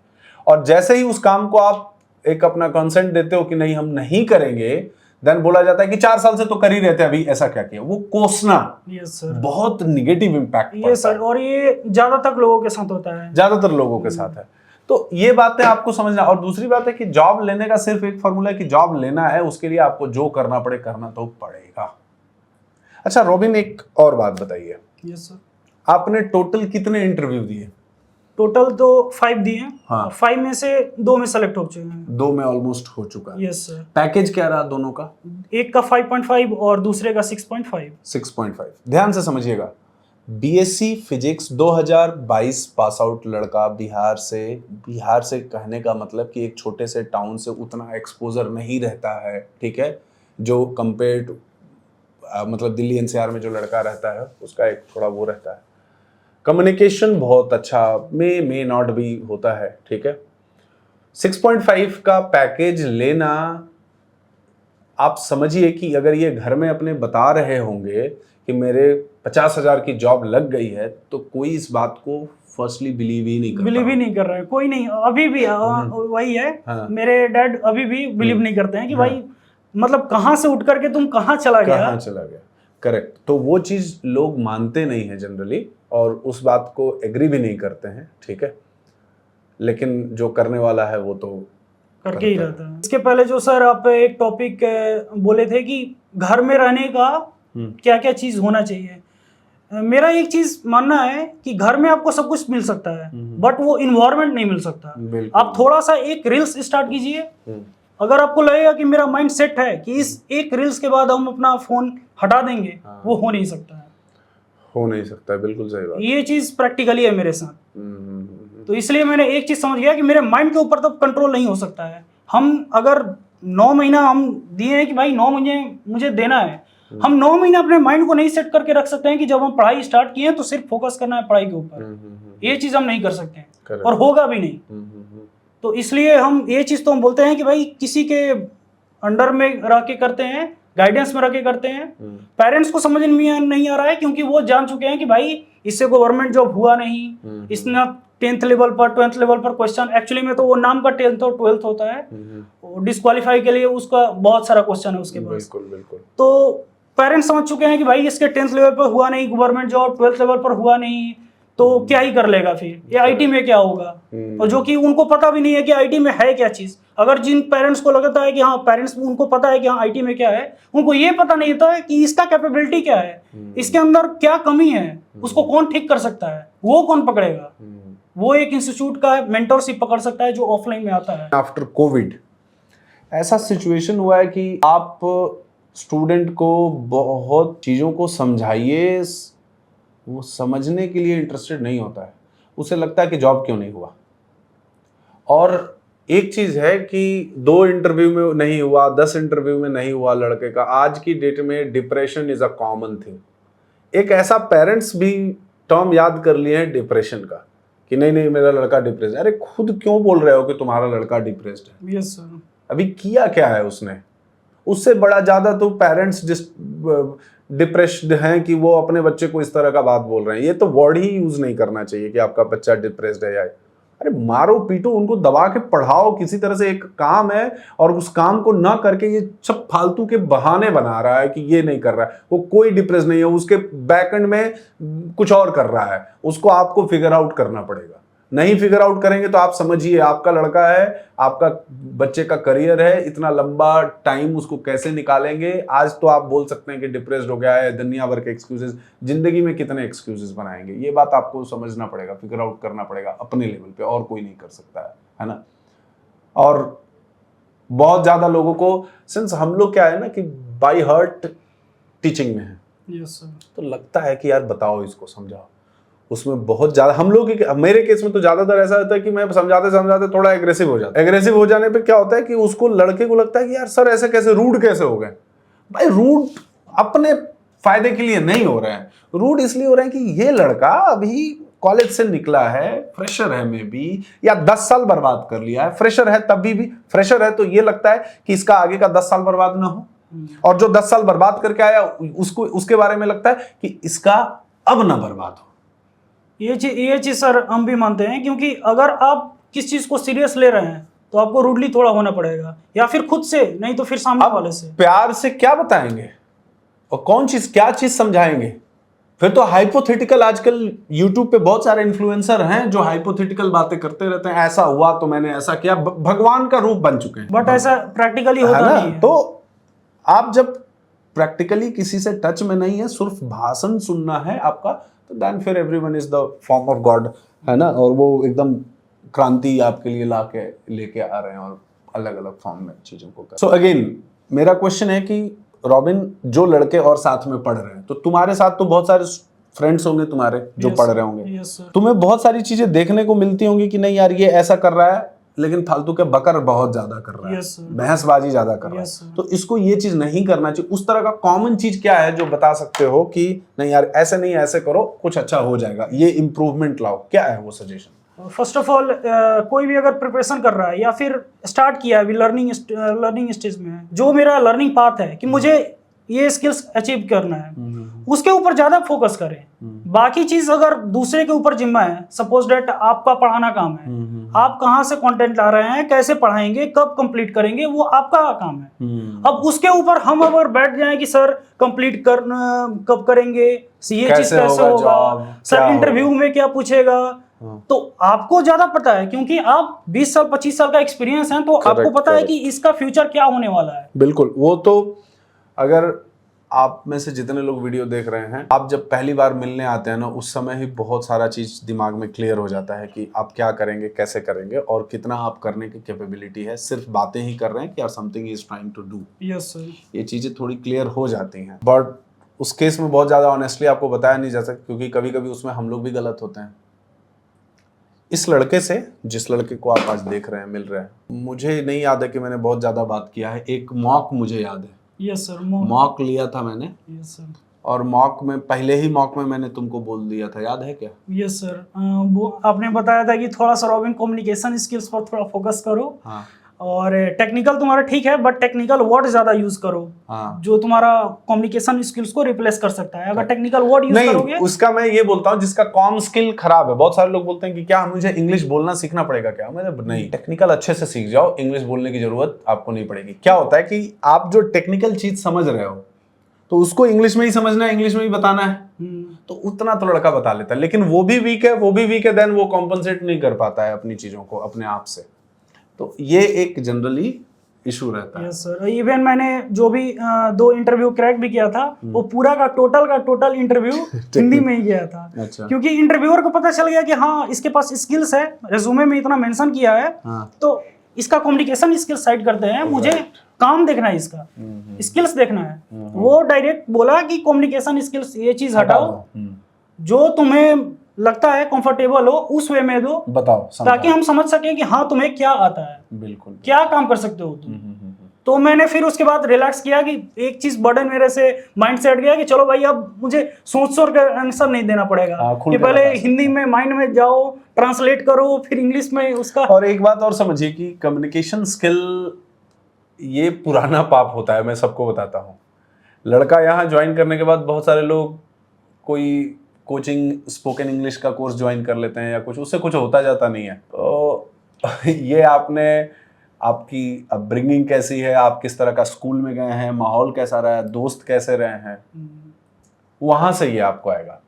और जैसे ही उस काम को आप एक अपना कंसेंट देते हो कि नहीं हम नहीं करेंगे, देन बोला जाता है कि 4 साल से तो कर ही रहते हैं, अभी ऐसा क्या किया। वो कोसना बहुत निगेटिव इंपैक्ट पड़ता है। और ये ज्यादातर लोगों के साथ होता है, ज्यादातर लोगों के साथ है। तो ये बातें आपको समझना। और दूसरी बात है कि जॉब लेने का सिर्फ एक फॉर्मूला है कि जॉब लेना है, उसके लिए आपको जो करना पड़े करना तो पड़ेगा। अच्छा रॉबिन, एक और बात बताइए। Yes sir. आपने टोटल कितने इंटरव्यू दिए? टोटल तो 5 दिए हैं। हाँ। 5 में से 2 में सेलेक्ट हो चुके हैं। 2 में ऑलमोस्ट हो चुका है। Yes sir. पैकेज क्या रहा दोनों का? एक का 5.5 और दूसरे का 6.5। 6.5। ध्यान से समझिएगा, बीएससी फिजिक्स 2022 पास आउट लड़का बिहार से कहने का मतलब कि एक छोटे से टाउन से उतना एक्सपोजर नहीं रहता है, ठीक है, जो कंपेयर टू मतलब दिल्ली एनसीआर में जो लड़का रहता है उसका एक थोड़ा वो रहता है। कम्युनिकेशन बहुत अच्छा मे नॉट भी होता है, ठीक है। 6.5 का पैकेज लेना, आप समझिए कि अगर ये घर में अपने बता रहे होंगे कि मेरे 50,000 की जॉब लग गई है, तो कोई इस बात को फर्स्टली बिलीव ही नहीं कर रहा है। कोई नहीं, अभी भी वही है। हाँ। मेरे डैड अभी भी बिलीव नहीं करते हैं कि भाई मतलब कहाँ से उठ करके तुम कहाँ चला गया। करेक्ट। तो वो चीज लोग मानते नहीं है जनरली, और उस बात को एग्री भी नहीं करते हैं, ठीक है। लेकिन जो करने वाला है वो तो करके ही रहता है। इसके पहले जो सर आप एक टॉपिक बोले थे कि घर में रहने का क्या क्या चीज होना चाहिए, मेरा एक चीज मानना है कि घर में आपको सब कुछ मिल सकता है, बट वो इन्वायरमेंट नहीं मिल सकता। आप थोड़ा सा एक रील्स स्टार्ट कीजिए, अगर आपको लगेगा कि मेरा माइंड सेट है कि इस एक रील्स के बाद हम अपना फोन हटा देंगे, वो हो नहीं सकता है। बिल्कुल सही बात। ये चीज प्रैक्टिकली है मेरे साथ। तो इसलिए मैंने एक चीज समझ गया कि मेरे माइंड के ऊपर तो कंट्रोल नहीं हो सकता है। हम अगर 9 महीना हम दिए हैं कि भाई 9 महीने मुझे देना है, हम 9 महीने अपने माइंड को नहीं सेट करके रख सकते हैं कि जब हम पढ़ाई स्टार्ट किए हैं तो सिर्फ फोकस करना है पढ़ाई के ऊपर। ये चीज हम नहीं कर सकते हैं, और होगा भी नहीं। तो इसलिए हम ये चीज़ तो हम बोलते हैं कि भाई किसी के अंडर में रह के करते हैं, गाइडेंस में रह के करते हैं। पेरेंट्स को समझ में नहीं आ रहा है क्योंकि वो जान चुके हैं कि भाई इससे गवर्नमेंट जॉब हुआ नहीं, इसने 10th लेवल पर 12th लेवल पर क्वेश्चन, एक्चुअली में तो वो नाम का 10th और 12th होता है, डिस्क्वालीफाई के लिए उसका बहुत सारा क्वेश्चन है उसके पास। बिल्कुल बिल्कुल। तो पेरेंट्स समझ चुके हैं कि भाई इसके 10th लेवल पर हुआ नहीं गवर्नमेंट जॉब, 12th लेवल पर हुआ नहीं, तो क्या ही कर लेगा फिर, ये आईटी में क्या होगा। और जो कि उनको पता भी नहीं है कि आईटी में है क्या चीज। अगर जिन पेरेंट्स को लगता है कि हाँ पेरेंट्स उनको पता है कि हाँ आईटी में क्या है, उनको ये पता नहीं था कि इसका कैपेबिलिटी क्या है, इसके अंदर क्या कमी है, उसको कौन ठीक कर सकता है, वो कौन पकड़ेगा। वो एक इंस्टीट्यूट का मेंटरशिप पकड़ सकता है जो ऑफलाइन में आता है। आफ्टर कोविड ऐसा सिचुएशन हुआ है कि आप स्टूडेंट को बहुत चीज़ों को समझाइए, वो समझने के लिए इंटरेस्टेड नहीं होता है, उसे लगता है कि जॉब क्यों नहीं हुआ। और एक चीज़ है कि 2 इंटरव्यू में नहीं हुआ, 10 इंटरव्यू में नहीं हुआ लड़के का, आज की डेट में depression is a common thing. एक ऐसा पेरेंट्स भी टर्म याद कर लिए हैं डिप्रेशन का कि नहीं नहीं मेरा लड़का डिप्रेस। अरे खुद क्यों बोल रहे हो कि तुम्हारा लड़का डिप्रेस्ड है? Yes sir. अभी किया क्या है उसने? उससे बड़ा ज्यादा तो पेरेंट्स डिप्रेस्ड हैं कि वो अपने बच्चे को इस तरह का बात बोल रहे हैं। ये तो वर्ड ही यूज नहीं करना चाहिए कि आपका बच्चा डिप्रेस्ड है या। अरे मारो पीटो उनको, दबा के पढ़ाओ किसी तरह से। एक काम है और उस काम को ना करके ये सब फालतू के बहाने बना रहा है कि ये नहीं कर रहा है। वो कोई डिप्रेस नहीं है, उसके बैकएंड में कुछ और कर रहा है, उसको आपको फिगर आउट करना पड़ेगा। नहीं फिगर आउट करेंगे तो आप समझिए आपका लड़का है, आपका बच्चे का करियर है, इतना लंबा टाइम उसको कैसे निकालेंगे। आज तो आप बोल सकते हैं कि डिप्रेस्ड हो गया है, दुनिया भर के एक्सक्यूजेस, जिंदगी में कितने एक्सक्यूजेस बनाएंगे। ये बात आपको समझना पड़ेगा, फिगर आउट करना पड़ेगा अपने लेवल पे, और कोई नहीं कर सकता है ना। और बहुत ज्यादा लोगों को, सिंस हम लोग क्या है ना कि बाय हार्ट टीचिंग में है, यस सर, तो लगता है कि यार बताओ इसको समझाओ। उसमें बहुत ज्यादा हम लोग, मेरे केस में तो ज्यादातर ऐसा होता है कि मैं समझाते समझाते थोड़ा एग्रेसिव हो जाता है। एग्रेसिव हो जाने पे क्या होता है कि उसको, लड़के को लगता है कि यार सर ऐसे कैसे, रूड कैसे हो गए। भाई रूड अपने फायदे के लिए नहीं हो रहे हैं, रूड इसलिए हो रहे हैं कि ये लड़का अभी कॉलेज से निकला है, फ्रेशर है में भी, या 10 साल बर्बाद कर लिया है। फ्रेशर है तब भी फ्रेशर है तो ये लगता है कि इसका आगे का 10 साल बर्बाद ना हो, और जो 10 साल बर्बाद करके आया उसको, उसके बारे में लगता है कि इसका अब ना बर्बाद हो। ये चीज सर हम भी मानते हैं, क्योंकि अगर आप किस चीज को सीरियस ले रहे हैं तो आपको रूडली थोड़ा होना पड़ेगा, या फिर खुद से, नहीं तो फिर सामने वाले से। प्यार से क्या बताएंगे और कौन चीज, क्या चीज समझाएंगे? फिर तो हाइपोथेटिकल, आजकल यूट्यूब पे बहुत सारे इन्फ्लुएंसर हैं जो हाइपोथेटिकल बातें करते रहते हैं। ऐसा हुआ तो मैंने ऐसा किया, भगवान का रूप बन चुके हैं। बट ऐसा प्रैक्टिकली होता नहीं है। तो आप जब प्रैक्टिकली किसी से टच में नहीं है, सिर्फ भाषण सुनना है आपका, तो देन फिर everyone is the form of God, है ना। और वो एकदम क्रांति आपके लिए लाके लेके आ रहे हैं और अलग अलग फॉर्म में चीजों को कर। सो अगेन मेरा क्वेश्चन है कि रॉबिन, जो लड़के और साथ में पढ़ रहे हैं, तो तुम्हारे साथ तो बहुत सारे फ्रेंड्स होंगे तुम्हारे जो पढ़ रहे होंगे, तुम्हें बहुत सारी चीजें देखने को मिलती होंगी कि नहीं यार ये ऐसा कर रहा है लेकिन फालतू के बकर बहुत ज्यादा कर रहा है, बहसबाजी ज्यादा कर रहा है, तो इसको ये चीज नहीं करना चाहिए। उस तरह का कॉमन चीज क्या है जो बता सकते हो कि नहीं यार ऐसे नहीं, ऐसे करो कुछ अच्छा हो जाएगा, ये इंप्रूवमेंट लाओ, क्या है वो सजेशन? फर्स्ट ऑफ ऑल कोई भी अगर प्रिपरेशन कर रहा है या फिर स्टार्ट किया है, अभी लर्निंग स्टेज में है, जो मेरा लर्निंग पाथ है कि मुझे ये स्किल्स अचीव करना है, उसके ऊपर ज्यादा फोकस करें। बाकी चीज अगर दूसरे के ऊपर जिम्मा है, सपोज डेट आपका पढ़ाना काम है, आप कहाँ से कंटेंट ला रहे हैं, कैसे पढ़ाएंगे, कब कंप्लीट करेंगे, वो आपका काम है। अब उसके ऊपर हम अगर बैठ जाएं कि सर कंप्लीट करना कब करेंगे, ये चीज कैसे होगा, सर इंटरव्यू में क्या पूछेगा, तो आपको ज्यादा पता है क्योंकि आप 20 साल 25 साल का एक्सपीरियंस है, तो आपको पता है कि इसका फ्यूचर क्या होने वाला है। बिल्कुल। वो तो अगर आप में से जितने लोग वीडियो देख रहे हैं, आप जब पहली बार मिलने आते हैं ना, उस समय ही बहुत सारा चीज दिमाग में क्लियर हो जाता है कि आप क्या करेंगे, कैसे करेंगे और कितना आप करने की कैपेबिलिटी है। सिर्फ बातें ही कर रहे हैं कि यार something is trying to do. Yes sir, ये चीजें थोड़ी क्लियर हो जाती हैं। बट उस केस में बहुत ज्यादा ऑनेस्टली आपको बताया नहीं जा सकता, क्योंकि कभी कभी उसमें हम लोग भी गलत होते हैं। इस लड़के से, जिस लड़के को आप आज देख रहे हैं, मिल रहे हैं, मुझे नहीं याद है कि मैंने बहुत ज्यादा बात किया है। एक मॉक मुझे याद है, यस सर, मॉक लिया था मैंने। यस सर, और मॉक में, पहले ही मॉक में मैंने तुमको बोल दिया था, याद है क्या? यस सर, वो आपने बताया था कि थोड़ा सा रॉबिन कम्युनिकेशन स्किल्स पर थोड़ा फोकस करो। हाँ और टेक्निकल तुम्हारा ठीक है, बट टेक्निकल वर्ड ज्यादा यूज करो। हाँ, जो तुम्हारा कम्युनिकेशन स्किल्स को रिप्लेस कर सकता है। अगर टेक्निकल वर्ड यूज नहीं करोगे, उसका मैं ये बोलता हूँ जिसका कॉम स्किल खराब है। बहुत सारे लोग बोलते हैं कि क्या मुझे इंग्लिश बोलना सीखना पड़ेगा क्या? मैंने नहीं, टेक्निकल अच्छे से सीख जाओ, इंग्लिश बोलने की जरूरत आपको नहीं पड़ेगी। क्या होता है कि आप जो टेक्निकल चीज समझ रहे हो तो उसको इंग्लिश में ही समझना है, इंग्लिश में ही बताना है, तो उतना तो लड़का बता लेता है। लेकिन वो भी वीक है, देन वो कॉम्पनसेट नहीं कर पाता है अपनी चीजों को अपने आप से। तो ये एक जनरली इशू रहता है। यस सर, इवन मैंने जो भी 2 इंटरव्यू क्रैक भी किया था, वो पूरा का टोटल इंटरव्यू हिंदी में ही गया था। अच्छा। क्योंकि इंटरव्यूअर को पता चल गया कि हाँ इसके पास स्किल्स है, रेज्यूमे में इतना मेंशन किया है, हाँ। तो इसका कम्युनिकेशन स्किल्स साइड करते हैं, मुझे काम देखना है, इसका स्किल्स देखना है। वो डायरेक्ट बोला कि कम्युनिकेशन स्किल्स ये चीज हटाओ, जो तुम्हें लगता है कंफर्टेबल हो उस वे में दो, बताओ, ताकि हम समझ सके कि हाँ तुम्हें क्या आता है, बिल्कुल क्या काम कर सकते हो तुम। तो मैंने फिर उसके बाद रिलैक्स किया कि एक चीज बर्डन मेरे से माइंड से हट गया कि चलो भाई अब मुझे सोच कर आंसर नहीं देना पड़ेगा कि पहले हिंदी में माइंड में जाओ, ट्रांसलेट करो, फिर इंग्लिश में उसका। और एक बात और समझिए कि कम्युनिकेशन स्किल ये पुराना पाप होता है, मैं सबको बताता हूँ। लड़का यहाँ ज्वाइन करने के बाद बहुत सारे लोग कोई कोचिंग स्पोकन इंग्लिश का कोर्स ज्वाइन कर लेते हैं या कुछ, उससे कुछ होता जाता नहीं है। तो ये आपकी अपब्रिंगिंग कैसी है, आप किस तरह का स्कूल में गए हैं, माहौल कैसा रहा है, दोस्त कैसे रहे हैं, वहां से ये आपको आएगा।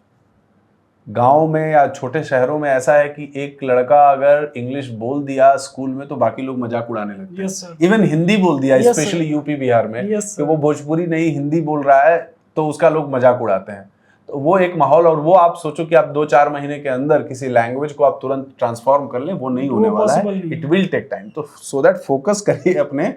गांव में या छोटे शहरों में ऐसा है कि एक लड़का अगर इंग्लिश बोल दिया स्कूल में तो बाकी लोग मजाक उड़ाने लगते हैं। इवन हिंदी बोल दिया, स्पेशली यूपी बिहार में, कि वो भोजपुरी नहीं हिंदी बोल रहा है तो उसका लोग मजाक उड़ाते हैं। तो वो एक माहौल, और वो आप सोचो कि आप 2-4 महीने के अंदर किसी लैंग्वेज को आप तुरंत ट्रांसफॉर्म कर लें, वो नहीं होने वाला है। It will take time. तो सो दैट फोकस करिए अपने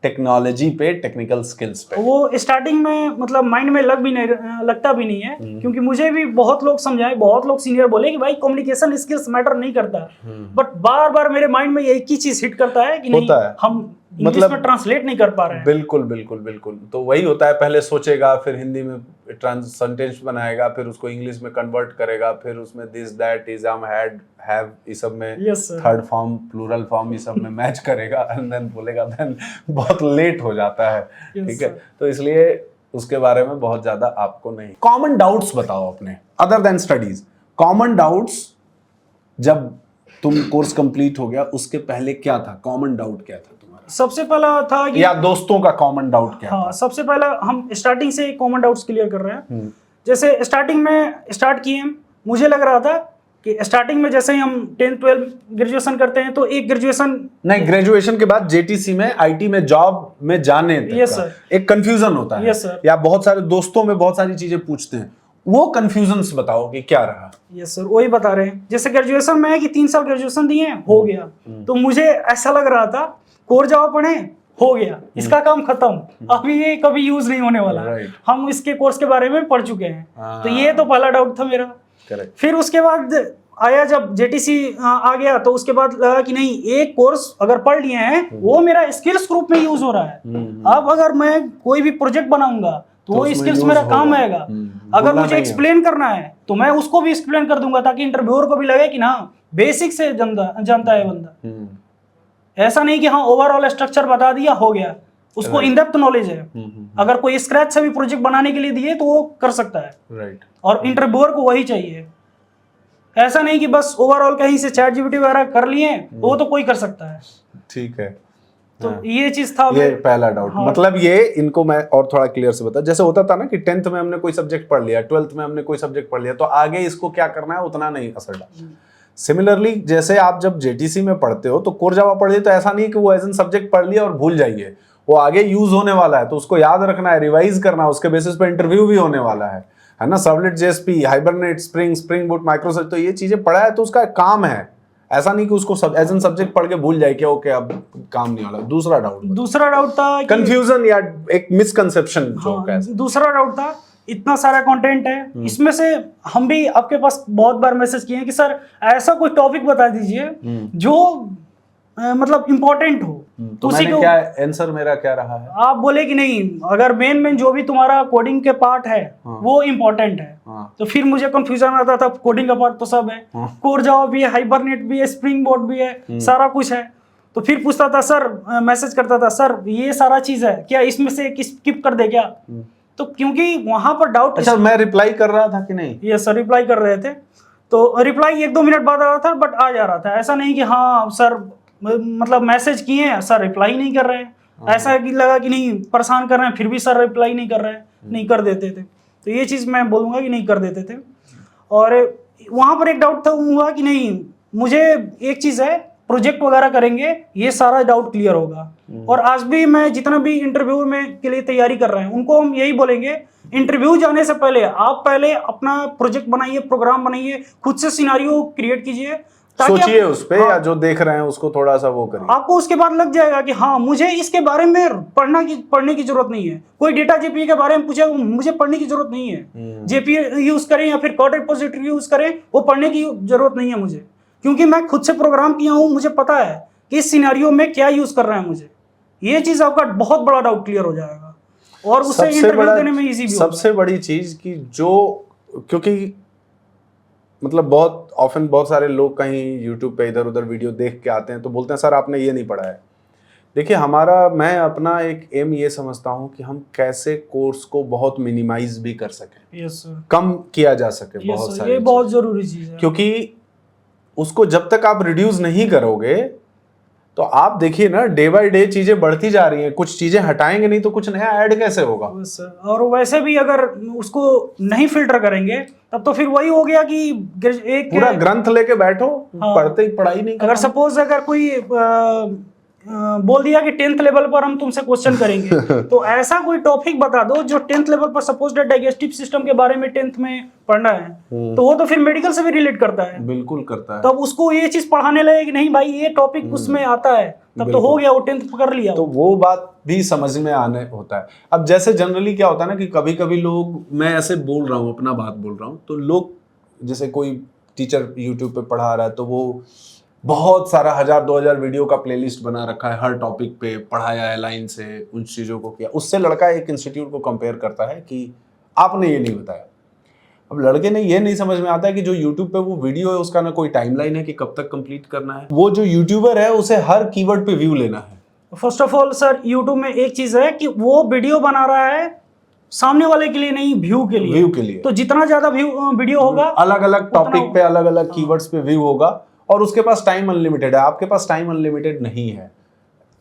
टेक्नोलॉजी पे, टेक्निकल स्किल्स पे। वो स्टार्टिंग में मतलब माइंड में लगता भी नहीं है, क्योंकि मुझे भी बहुत लोग समझाए, बहुत लोग सीनियर बोले कि भाई कम्युनिकेशन स्किल्स मैटर नहीं करता, बट बार बार मेरे माइंड में एक ही चीज हिट करता है कि नहीं, हम इंग्लिश में ट्रांसलेट नहीं कर पा रहे हैं। बिल्कुल बिल्कुल बिल्कुल। तो वही होता है, पहले सोचेगा, फिर हिंदी में सेंटेंस बनाएगा, फिर उसको इंग्लिश में कन्वर्ट करेगा, फिर उसमें this that is am had have इस सब में थर्ड फॉर्म प्लूरल फॉर्म इस सब में मैच करेगा, एंड देन बोलेगा, देन बहुत लेट हो जाता है। ठीक है, तो इसलिए उसके बारे में बहुत ज्यादा आपको नहीं। कॉमन डाउट्स बताओ अपने, other than studies. Common doubts जब तुम कोर्स कंप्लीट हो गया उसके पहले क्या था, कॉमन डाउट क्या था तुम्हारा? सबसे पहला था कि, या दोस्तों का कॉमन डाउट क्या था? सबसे पहला हम स्टार्टिंग से कॉमन डाउट्स क्लियर कर रहे हैं। जैसे स्टार्टिंग में स्टार्ट किए, मुझे लग रहा था कि स्टार्टिंग में जैसे ही हम 10th 12 ग्रेजुएशन करते हैं तो एक ग्रेजुएशन नहीं, ग्रेजुएशन के बाद जेटीसी में आईटी में जॉब में जाने तक एक कंफ्यूजन होता है। या बहुत सारे दोस्तों में बहुत सारी चीजें पूछते हैं, वो कंफ्यूजन्स बताओ कि क्या रहा। यस सर, वही बता रहे हैं। जैसे ग्रेजुएशन में है कि 3 साल ग्रेजुएशन दिए, हो गया, तो मुझे ऐसा लग रहा था कोर जावा पढ़े, हो गया, इसका काम खत्म, अभी ये कभी यूज नहीं होने वाला, हम इसके कोर्स के बारे में पढ़ चुके हैं। तो ये तो पहला डाउट था मेरा। फिर उसके बाद आया जब जेटीसी आ गया, तो उसके बाद लगा कि नहीं, एक कोर्स अगर पढ़ लिए हैं वो मेरा स्किल्स ग्रुप में यूज हो रहा है। अब अगर मैं कोई भी प्रोजेक्ट बनाऊंगा तो वो स्किल्स मेरा काम आएगा। अगर मुझे एक्सप्लेन करना है तो मैं उसको भी एक्सप्लेन कर दूंगा, ताकि इंटरव्यूअर को भी लगे कि ना बेसिक से जानता है बंदा। ऐसा नहीं कि हाँ ओवरऑल स्ट्रक्चर बता दिया हो गया, उसको इन डेप्थ नॉलेज है। अगर कोई स्क्रैच से भी प्रोजेक्ट बनाने के लिए दिए तो वो कर सकता है। और इंटरव्यूअर को वही चाहिए। ऐसा नहीं कि बस ओवरऑल कहीं से चैट जीपीटी वगैरह कर लिए, वो तो कोई कर सकता है। ठीक है, तो ये चीज था, ये पहला डाउट। मतलब ये इनको मैं और थोड़ा क्लियर से बता, जैसे होता था ना कि 10th में हमने कोई सब्जेक्ट पढ़ लिया, 12th में हमने कोई सब्जेक्ट पढ़ लिया, तो आगे इसको क्या करना है उतना नहीं असर डालता। सिमिलरली जैसे आप जब जेटीसी में पढ़ते हो तो कोर जावा पढ़िए, तो ऐसा नहीं कि वो एज एन सब्जेक्ट पढ़ लिया और भूल जाइए, वो आगे यूज होने वाला है, तो उसको याद रखना है, रिवाइज करना है, उसके बेसिस पे इंटरव्यू भी होने वाला है ना। Servlet JSP, hibernate, spring boot, microservices, तो ये चीजें पढ़ा है तो उसका काम है। ऐसा नहीं कि उसको एज एन सब्जेक्ट पढ़ के भूल जाए कि ओके अब काम नहीं वाला। दूसरा डाउट था कंफ्यूजन या एक मिसकंसेप्शन जो है। दूसरा डाउट था, इतना सारा कंटेंट है, इसमें से हम भी आपके पास बहुत बार मैसेज किए हैं कि सर ऐसा कोई टॉपिक बता दीजिए जो मतलब इम्पोर्टेंट हो। तो उसी मैंने को क्या आंसर मेरा क्या रहा है? आप बोले कि नहीं, अगर मेन जो भी तुम्हारा कोडिंग के पार्ट है हाँ। वो इम्पोर्टेंट है। हाँ। तो फिर मुझे कंफ्यूजन आता था, कोडिंग का पार्ट तो सब है, हाँ। कोर जावा भी है, हाइबरनेट भी है, स्प्रिंग बोर्ड भी है, सारा कुछ है। तो फिर पूछता था सर, मैसेज करता था सर ये सारा चीज है क्या, इसमें से एक स्किप कर दे क्या? तो क्योंकि वहां पर डाउट। अच्छा, मैं रिप्लाई कर रहा था कि नहीं? ये सर रिप्लाई कर रहे थे, तो रिप्लाई 1-2 मिनट बाद आ रहा था, बट आ जा रहा था। ऐसा नहीं कि हाँ सर मतलब मैसेज किए हैं सर रिप्लाई नहीं कर रहे हैं, ऐसा कि लगा कि नहीं परेशान कर रहे हैं फिर भी सर रिप्लाई नहीं कर रहे हैं, नहीं कर देते थे। तो ये चीज़ मैं बोलूँगा कि नहीं कर देते थे। और वहाँ पर एक डाउट था हुआ कि नहीं, मुझे एक चीज़ है, प्रोजेक्ट वगैरह करेंगे ये सारा डाउट क्लियर होगा। और आज भी मैं जितना भी इंटरव्यू में के लिए तैयारी कर रहे हैं उनको हम यही बोलेंगे, इंटरव्यू जाने से पहले आप पहले अपना प्रोजेक्ट बनाइए, प्रोग्राम बनाइए, खुद से सिनारियो क्रिएट कीजिए, सोचिए उस पे, या जो देख रहे हैं उसको थोड़ा सा वो करिए। आपको उसके बाद लग जाएगा कि हाँ मुझे इसके बारे में पढ़ने की जरूरत नहीं है। कोई डेटा जेपीई के बारे में पूछे, मुझे पढ़ने की जरूरत नहीं है। जेपीई यूज करें या फिर कोड रिपोजिटरी यूज करें, वो पढ़ने की जरूरत नहीं है मुझे, क्योंकि मैं खुद से प्रोग्राम किया हूँ, मुझे पता है कि इस सिनेरियो में क्या यूज कर रहा है मुझे। ये चीज आपका बहुत बड़ा डाउट क्लियर हो जाएगा और उससे इंटरव्यू देने में इजी भी होगा। सबसे बड़ी चीज कि जो, क्योंकि मतलब बहुत ऑफन बहुत सारे लोग कहीं यूट्यूब पे इधर उधर वीडियो देख के आते हैं तो बोलते हैं सर आपने ये नहीं पढ़ा है। देखिए मैं अपना एक एम ये समझता हूँ कि हम कैसे कोर्स को बहुत मिनिमाइज भी कर सकें। यस सर, कम किया जा सके। यस बहुत सर, सारी ये बहुत जरूरी चीज है, क्योंकि उसको जब तक आप रिड्यूस नहीं करोगे तो आप देखिए ना, डे बाय डे चीजें बढ़ती जा रही हैं, कुछ चीजें हटाएंगे नहीं तो कुछ नया ऐड कैसे होगा? बस। और वैसे भी अगर उसको नहीं फिल्टर करेंगे तब तो फिर वही हो गया कि एक पूरा ग्रंथ लेके बैठो, हाँ, पढ़ाई नहीं अगर सपोज अगर कोई बोल दिया कि 10th लेवल पर हम तुमसे क्वेश्चन करेंगे तो ऐसा कोई टॉपिक बता दो जो 10th लेवल पर, सपोज डाइजेस्टिव सिस्टम के बारे में 10th में पढ़ना है, तो वो तो फिर मेडिकल से भी रिलेट करता है। बिल्कुल करता है। तब उसको ये चीज पढ़ाने लगे कि नहीं भाई ये टॉपिक उसमें आता है, तब तो हो गया, वो 10th पकड़ लिया। तो वो बात भी समझ में आने होता है। अब जैसे जनरली क्या होता है ना कि कभी कभी लोग, मैं ऐसे बोल रहा हूँ, अपना बात बोल रहा हूँ, तो लोग जैसे कोई टीचर यूट्यूब पे पढ़ा रहा है तो वो बहुत सारा 1000-2000 वीडियो का प्लेलिस्ट बना रखा है, हर टॉपिक पे पढ़ाया है, लाइन से उन चीज़ों को किया। उससे लड़का एक इंस्टीट्यूट को कंपेयर करता है कि आपने ये नहीं बताया। अब लड़के ने ये नहीं समझ में आता है कि जो यूट्यूब पे वो वीडियो है उसका ना कोई टाइमलाइन है कि कब तक कंप्लीट करना है। वो जो यूट्यूबर है उसे हर कीवर्ड पे व्यू लेना है। First of all sir, YouTube में एक चीज है कि वो वीडियो बना रहा है सामने वाले के लिए नहीं, व्यू के लिए। तो जितना ज्यादा व्यू वीडियो होगा, अलग अलग टॉपिक पे अलग अलग कीवर्ड्स पे व्यू होगा, और उसके पास टाइम अनलिमिटेड है, आपके पास टाइम अनलिमिटेड नहीं है।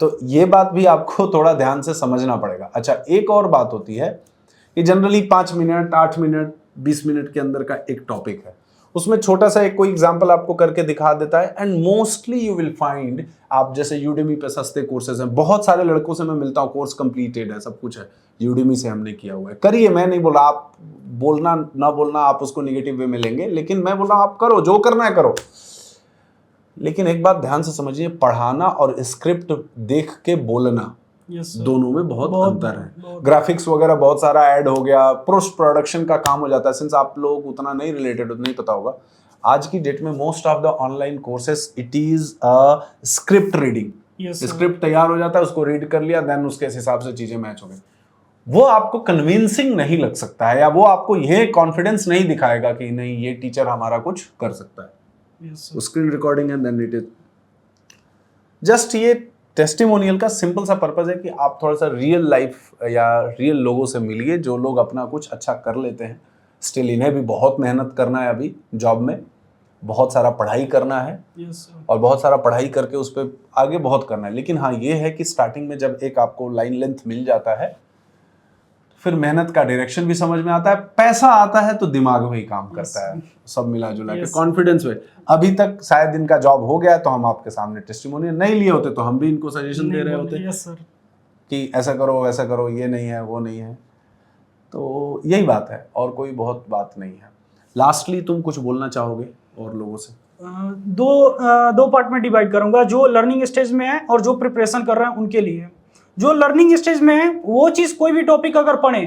तो ये बात भी आपको थोड़ा ध्यान से समझना पड़ेगा। अच्छा, एक और बात होती है कि जनरली 5 मिनट, 8 मिनट, 20 मिनट के अंदर का एक टॉपिक है, उसमें छोटा सा एक कोई एग्जांपल आपको करके दिखा देता है, and mostly you will find, आप जैसे यूडेमी पे सस्ते कोर्सेज हैं, बहुत सारे लड़कों से मैं मिलता हूँ, कोर्स कंप्लीटेड है, सब कुछ है, यूडेमी से हमने किया हुआ है। करिए, मैं नहीं बोला आप बोलना ना बोलना, आप उसको निगेटिव वे में लेंगे, लेकिन मैं बोल रहा हूँ आप करो, जो करना है करो। लेकिन एक बात ध्यान से समझिए, पढ़ाना और स्क्रिप्ट देख के बोलना, दोनों में बहुत अंतर है। ग्राफिक्स वगैरह बहुत सारा ऐड हो गया, पोस्ट प्रोडक्शन का काम हो जाता है। सिंस आप लोग उतना नहीं रिलेटेड, नहीं पता होगा, आज की डेट में most of the online courses it is a script reading. Script तैयार हो जाता है, उसको रीड कर लिया, देन उसके हिसाब से चीजें मैच हो गई। वो आपको कन्विंसिंग नहीं लग सकता है, या वो आपको यह कॉन्फिडेंस नहीं दिखाएगा कि नहीं ये टीचर हमारा कुछ कर सकता है। स्क्रीन रिकॉर्डिंग है, देन इट इज जस्ट, ये टेस्टिमोनियल का सिंपल सा पर्पस है कि आप थोड़ा सा रियल लाइफ या रियल लोगों से मिलिए, जो लोग अपना कुछ अच्छा कर लेते हैं। स्टिल इन्हें भी बहुत मेहनत करना है, अभी जॉब में बहुत सारा पढ़ाई करना है, और बहुत सारा पढ़ाई करके उस पर आगे बहुत करना है। लेकिन हाँ, ये है कि स्टार्टिंग में जब एक आपको लाइन लेंथ मिल जाता है, फिर मेहनत का डायरेक्शन भी समझ में आता है, पैसा आता है तो दिमाग वही काम करता है, सब मिला जुला के कॉन्फिडेंस में। अभी तक शायद इनका जॉब हो गया तो हम आपके सामने टेस्टिमोनियल नहीं लिए होते, तो हम भी इनको सजेशन दे रहे होते कि ऐसा करो वैसा करो, ये नहीं है वो नहीं है। तो यही बात है, और कोई बहुत बात नहीं है। लास्टली तुम कुछ बोलना चाहोगे और लोगों से? दो पार्ट में डिवाइड करूंगा, जो लर्निंग स्टेज में है और जो प्रिपरेशन कर रहे हैं उनके लिए। जो लर्निंग स्टेज में है, वो चीज कोई भी टॉपिक अगर पढ़े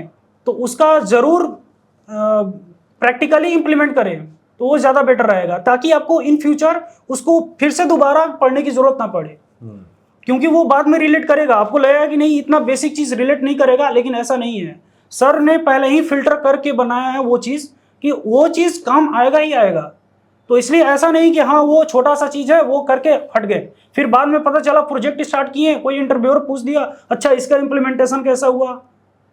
तो उसका जरूर प्रैक्टिकली इंप्लीमेंट करें, तो वो ज्यादा बेटर रहेगा, ताकि आपको इन फ्यूचर उसको फिर से दोबारा पढ़ने की जरूरत ना पड़े। क्योंकि वो बाद में रिलेट करेगा। आपको लगेगा कि नहीं इतना बेसिक चीज रिलेट नहीं करेगा, लेकिन ऐसा नहीं है। सर ने पहले ही फिल्टर करके बनाया है वो चीज कि वो चीज काम आएगा ही आएगा। तो इसलिए ऐसा नहीं कि हाँ वो छोटा सा चीज है वो करके हट गए, फिर बाद में पता चला प्रोजेक्ट स्टार्ट किए, कोई इंटरव्यूअर पूछ दिया अच्छा इसका इम्प्लीमेंटेशन कैसा हुआ,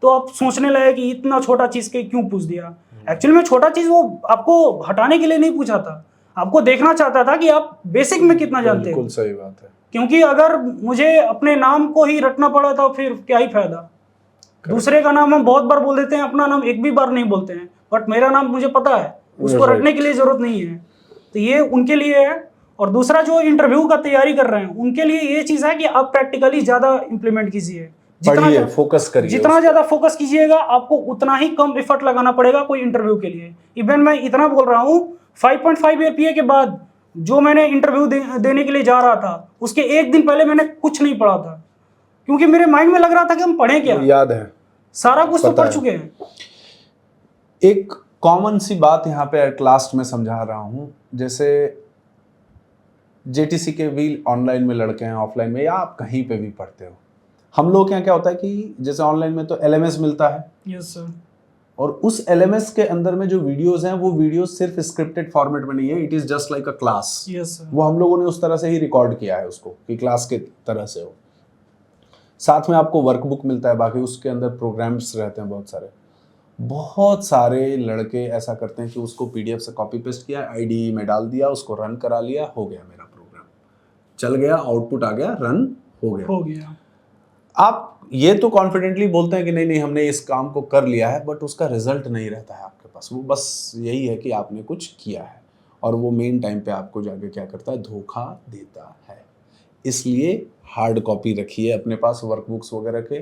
तो आप सोचने लगे कि इतना छोटा चीज के क्यों पूछ दिया। एक्चुअली में छोटा चीज वो आपको हटाने के लिए नहीं पूछा था, आपको देखना चाहता था कि आप बेसिक में कितना जानते हो। बिल्कुल सही बात है। क्योंकि अगर मुझे अपने नाम को ही रटना पड़ा तो फिर क्या ही फायदा। दूसरे का नाम हम बहुत बार बोल देते हैं, अपना नाम एक भी बार नहीं बोलते हैं, बट मेरा नाम मुझे पता है, उसको रटने के लिए जरूरत नहीं है। तो ये उनके लिए है। और दूसरा जो इंटरव्यू का तैयारी कर रहे हैं उनके लिए ये चीज है कि आप प्रैक्टिकली ज्यादा इंप्लीमेंट कीजिए, पढ़िए, फोकस करिए। जितना ज्यादा फोकस कीजिएगा आपको उतना ही कम एफर्ट लगाना पड़ेगा कोई इंटरव्यू के लिए। इवन मैं इतना बोल रहा हूँ 5.5 APA के बाद जो मैंने इंटरव्यू देने के लिए जा रहा था उसके एक दिन पहले मैंने कुछ नहीं पढ़ा था, क्योंकि मेरे माइंड में लग रहा था कि हम पढ़ें क्या, याद है सारा कुछ तो पढ़ चुके हैं। एक कॉमन सी बात यहाँ पे एट लास्ट में समझा रहा हूँ, जैसे JTC के भी ऑनलाइन में लड़के हैं, ऑफलाइन में, या आप कहीं पे भी पढ़ते हो, हम लोग यहाँ क्या होता है कि जैसे ऑनलाइन में तो LMS मिलता है। Yes sir. और उस LMS के अंदर में जो वीडियोस हैं वो वीडियोस सिर्फ स्क्रिप्टेड फॉर्मेट में नहीं है, it is just like a class. Yes sir. वो हम लोगों ने उस तरह से ही रिकॉर्ड किया है उसको कि क्लास के तरह से हो। साथ में आपको वर्कबुक मिलता है, बाकी उसके अंदर प्रोग्राम्स रहते हैं बहुत सारे। बहुत सारे लड़के ऐसा करते हैं कि उसको PDF से कॉपी पेस्ट किया, IDE में डाल दिया, उसको रन करा लिया, हो गया मेरा प्रोग्राम, चल गया, आउटपुट आ गया, रन हो गया। आप ये तो कॉन्फिडेंटली बोलते हैं कि नहीं नहीं हमने इस काम को कर लिया है, बट उसका रिजल्ट नहीं रहता है आपके पास। वो बस यही है कि आपने कुछ किया है, और वो मेन टाइम पे आपको जाके क्या करता है, धोखा देता है। इसलिए हार्ड कॉपी रखिए अपने पास वर्कबुक्स वगैरह के,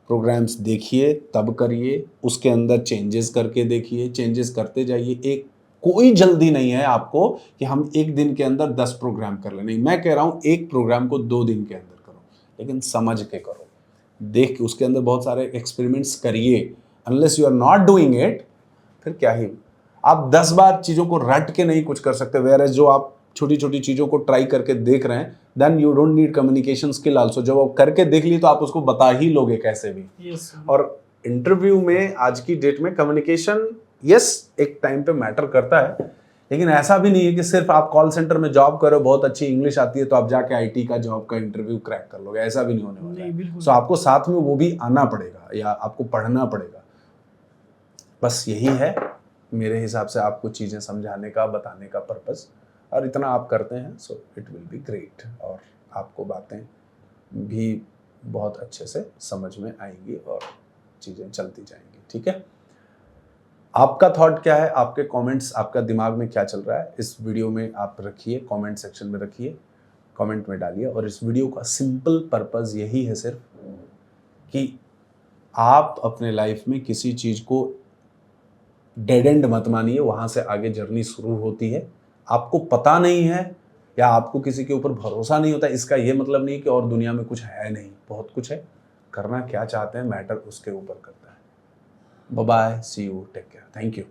प्रोग्राम्स देखिए तब करिए, उसके अंदर चेंजेस करके देखिए, चेंजेस करते जाइए। एक कोई जल्दी नहीं है आपको कि हम एक दिन के अंदर 10 प्रोग्राम कर लें, नहीं, मैं कह रहा हूँ एक प्रोग्राम को 2 दिन के अंदर करो, लेकिन समझ के करो, देख के, उसके अंदर बहुत सारे एक्सपेरिमेंट्स करिए। Unless you are not doing it, फिर क्या ही, आप 10 बार चीज़ों को रट के नहीं कुछ कर सकते। वेयर एज जो आप छोटी छोटी चीज़ों को ट्राई करके देख रहे हैं, then you don't need communication skill also. जब आप करके देख लिए तो आप उसको बता ही लोगे कैसे भी। yes, और इंटरव्यू में आज की डेट में कम्युनिकेशन एक टाइम पे मैटर करता है, लेकिन ऐसा भी नहीं है कि सिर्फ आप कॉल सेंटर में जॉब करो, बहुत अच्छी इंग्लिश आती है तो आप जाके IT का जॉब का इंटरव्यू क्रैक कर लोगे, ऐसा भी नहीं होने वाला है। सो आपको साथ में वो भी आना पड़ेगा या आपको पढ़ना पड़ेगा। बस यही है मेरे हिसाब से आपको चीज़ें समझाने का, बताने का पर्पस, और इतना आप करते हैं so it will be great, और आपको बातें भी बहुत अच्छे से समझ में आएंगी और चीज़ें चलती जाएंगी। ठीक है, आपका थॉट क्या है, आपके कमेंट्स, आपका दिमाग में क्या चल रहा है इस वीडियो में आप रखिए, कमेंट सेक्शन में रखिए, कमेंट में डालिए। और इस वीडियो का सिंपल पर्पस यही है सिर्फ कि आप अपने लाइफ में किसी चीज़ को डेड एंड मत मानिए, वहाँ से आगे जर्नी शुरू होती है। आपको पता नहीं है या आपको किसी के ऊपर भरोसा नहीं होता, इसका ये मतलब नहीं कि और दुनिया में कुछ है नहीं, बहुत कुछ है। करना क्या चाहते हैं मैटर उसके ऊपर करता है। Bye bye, see you, take care, thank you.